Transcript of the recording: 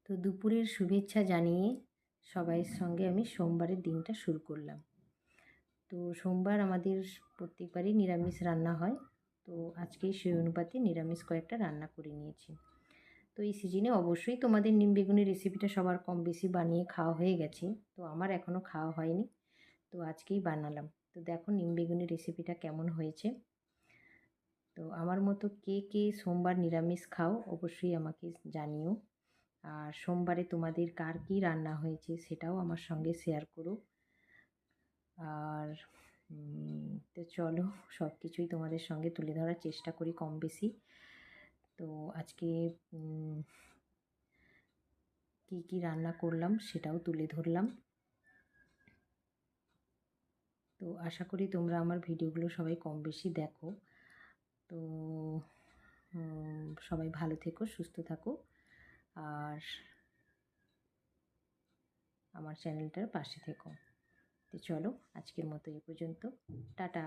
তো দুপুরের শুভেচ্ছা জানিয়ে সবাইয়ের সঙ্গে আমি সোমবারের দিনটা শুরু করলাম। তো সোমবার আমাদের প্রত্যেকবারই নিরামিষ রান্না হয়। তো আজকেই সেই অনুপাতে নিরামিষ কয়েকটা রান্না করে নিয়েছি। তো এই সিজনে অবশ্যই তোমাদের নিম বেগুনের রেসিপিটা সবার কম বেশি বানিয়ে খাওয়া হয়ে গেছে। তো আমার এখনও খাওয়া হয়নি। তো আজকেই বানালাম। তো দেখো নিম বেগুনের রেসিপিটা কেমন হয়েছে। তো আমার মতো কে কে সোমবার নিরামিষ খাও অবশ্যই আমাকে জানিও। আর সোমবারে তোমাদের কার কী রান্না হয়েছে সেটাও আমার সঙ্গে শেয়ার করো। আর তো চলো সব কিছুই তোমাদের সঙ্গে তুলে ধরার চেষ্টা করি কম বেশি। তো আজকে কী কী রান্না করলাম সেটাও তুলে ধরলাম। তো আশা করি তোমরা আমার ভিডিওগুলো সবাই কম বেশি দেখো। তো সবাই ভালো থেকো, সুস্থ থাকো, আর আমার চ্যানেলটার পাশে থেকো। তো চলো আজকের মতো এই পর্যন্ত। টাটা।